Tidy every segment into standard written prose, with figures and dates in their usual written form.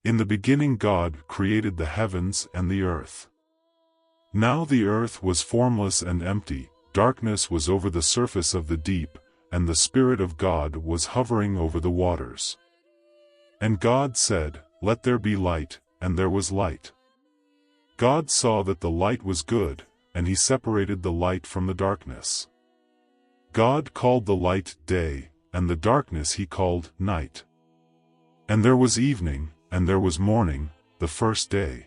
In the beginning God created the heavens and the earth. Now the earth was formless and empty, darkness was over the surface of the deep, and the Spirit of God was hovering over the waters. And God said, "Let there be light," and there was light. God saw that the light was good, and he separated the light from the darkness. God called the light day, and the darkness he called night. And there was evening, and there was morning, the first day.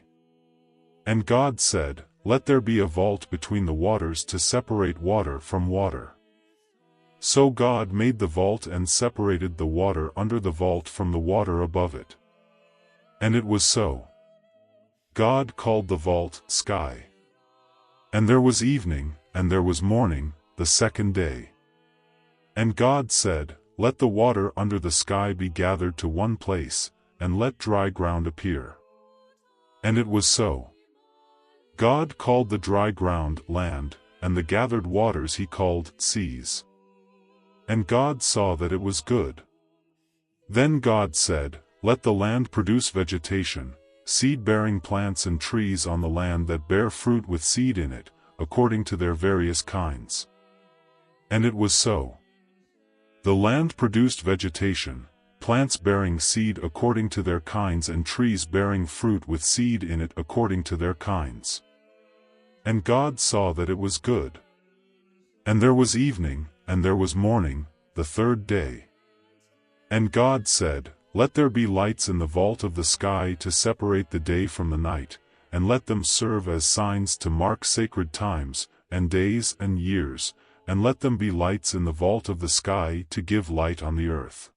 And God said, "Let there be a vault between the waters to separate water from water." So God made the vault and separated the water under the vault from the water above it. And it was so. God called the vault sky. And there was evening, and there was morning, the second day. And God said, "Let the water under the sky be gathered to one place, and let dry ground appear." And it was so. God called the dry ground land, and the gathered waters he called seas. And God saw that it was good. Then God said, "Let the land produce vegetation, seed-bearing plants and trees on the land that bear fruit with seed in it, according to their various kinds." And it was so. The land produced vegetation, plants bearing seed according to their kinds and trees bearing fruit with seed in it according to their kinds. And God saw that it was good. And there was evening, and there was morning, the third day. And God said, "Let there be lights in the vault of the sky to separate the day from the night, and let them serve as signs to mark sacred times, and days and years, and let them be lights in the vault of the sky to give light on the earth."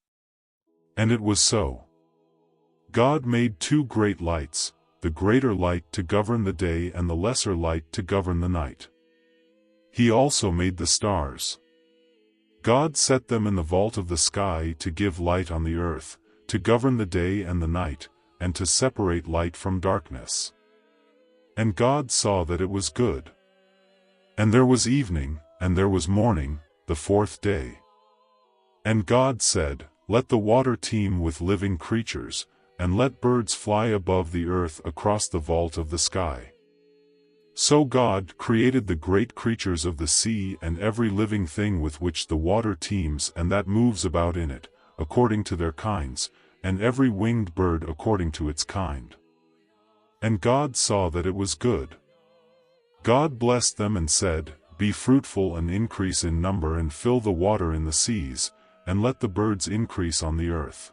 And it was so. God made two great lights, the greater light to govern the day and the lesser light to govern the night. He also made the stars. God set them in the vault of the sky to give light on the earth, to govern the day and the night, and to separate light from darkness. And God saw that it was good. And there was evening, and there was morning, the fourth day. And God said, "Let the water teem with living creatures, and let birds fly above the earth across the vault of the sky." So God created the great creatures of the sea and every living thing with which the water teems and that moves about in it, according to their kinds, and every winged bird according to its kind. And God saw that it was good. God blessed them and said, "Be fruitful and increase in number and fill the water in the seas, and let the birds increase on the earth."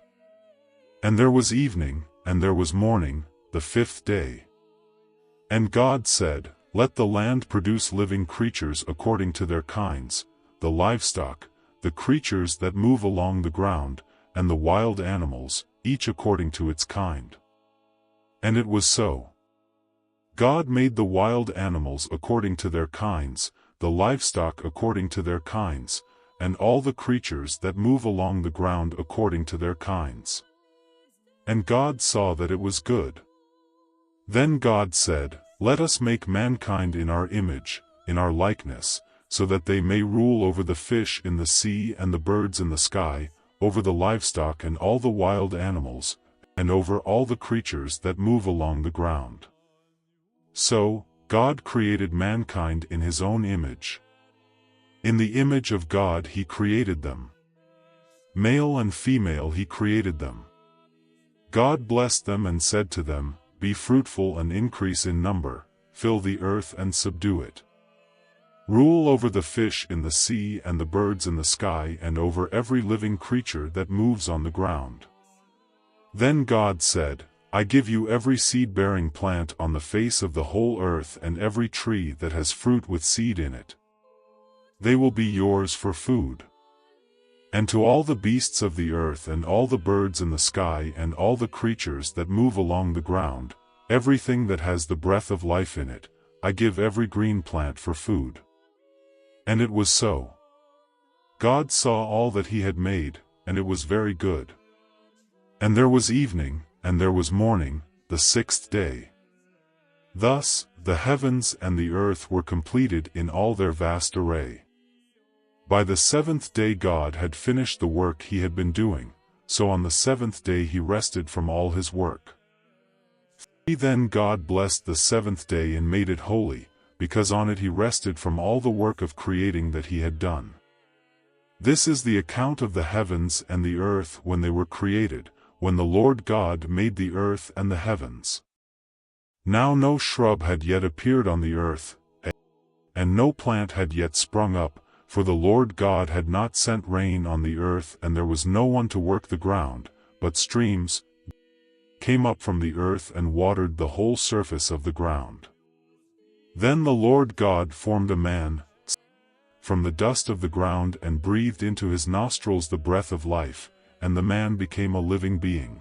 And there was evening, and there was morning, the fifth day. And God said, "Let the land produce living creatures according to their kinds, the livestock, the creatures that move along the ground, and the wild animals, each according to its kind." And it was so. God made the wild animals according to their kinds, the livestock according to their kinds, and all the creatures that move along the ground according to their kinds. And God saw that it was good. Then God said, "Let us make mankind in our image, in our likeness, so that they may rule over the fish in the sea and the birds in the sky, over the livestock and all the wild animals, and over all the creatures that move along the ground." So, God created mankind in his own image. In the image of God he created them. Male and female he created them. God blessed them and said to them, "Be fruitful and increase in number, fill the earth and subdue it. Rule over the fish in the sea and the birds in the sky and over every living creature that moves on the ground." Then God said, "I give you every seed-bearing plant on the face of the whole earth and every tree that has fruit with seed in it. They will be yours for food. And to all the beasts of the earth and all the birds in the sky and all the creatures that move along the ground, everything that has the breath of life in it, I give every green plant for food." And it was so. God saw all that he had made, and it was very good. And there was evening, and there was morning, the sixth day. Thus, the heavens and the earth were completed in all their vast array. By the seventh day God had finished the work he had been doing, so on the seventh day he rested from all his work. Then God blessed the seventh day and made it holy, because on it he rested from all the work of creating that he had done. This is the account of the heavens and the earth when they were created, when the Lord God made the earth and the heavens. Now no shrub had yet appeared on the earth, and no plant had yet sprung up, for the Lord God had not sent rain on the earth, and there was no one to work the ground, but streams came up from the earth and watered the whole surface of the ground. Then the Lord God formed a man from the dust of the ground and breathed into his nostrils the breath of life, and the man became a living being.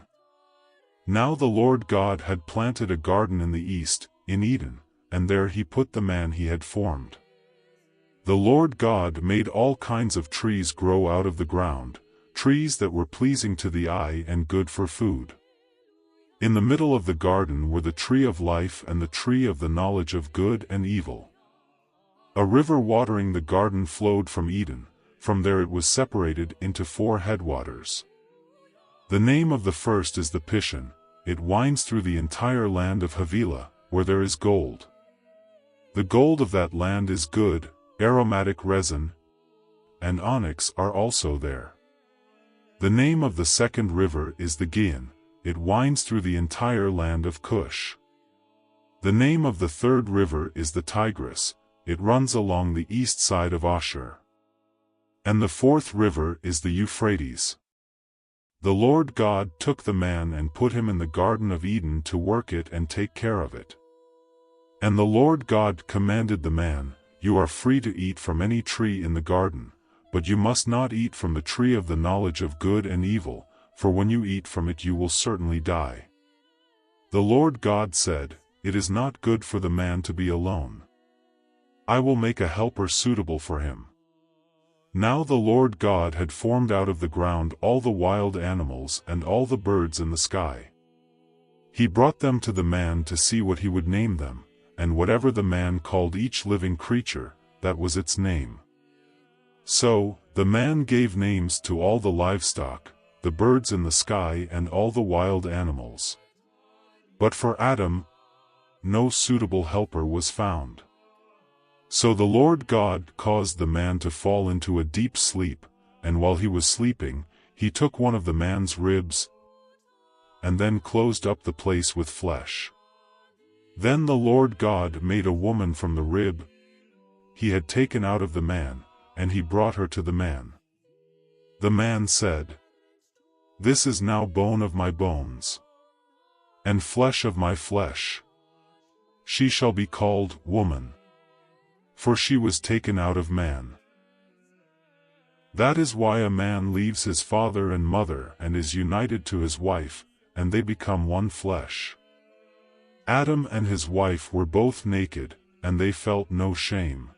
Now the Lord God had planted a garden in the east, in Eden, and there he put the man he had formed. The Lord God made all kinds of trees grow out of the ground, trees that were pleasing to the eye and good for food. In the middle of the garden were the tree of life and the tree of the knowledge of good and evil. A river watering the garden flowed from Eden, from there it was separated into 4 headwaters. The name of the first is the Pishon, it winds through the entire land of Havilah, where there is gold. The gold of that land is good, aromatic resin, and onyx are also there. The name of the second river is the Gihon, it winds through the entire land of Cush. The name of the third river is the Tigris, it runs along the east side of Ashur. And the fourth river is the Euphrates. The Lord God took the man and put him in the Garden of Eden to work it and take care of it. And the Lord God commanded the man, "You are free to eat from any tree in the garden, but you must not eat from the tree of the knowledge of good and evil, for when you eat from it you will certainly die." The Lord God said, "It is not good for the man to be alone. I will make a helper suitable for him." Now the Lord God had formed out of the ground all the wild animals and all the birds in the sky. He brought them to the man to see what he would name them, and whatever the man called each living creature, that was its name. So, the man gave names to all the livestock, the birds in the sky and all the wild animals. But for Adam, no suitable helper was found. So the Lord God caused the man to fall into a deep sleep, and while he was sleeping, he took one of the man's ribs, and then closed up the place with flesh. Then the Lord God made a woman from the rib he had taken out of the man, and he brought her to the man. The man said, "This is now bone of my bones, and flesh of my flesh. She shall be called woman, for she was taken out of man." That is why a man leaves his father and mother and is united to his wife, and they become one flesh. Adam and his wife were both naked, and they felt no shame.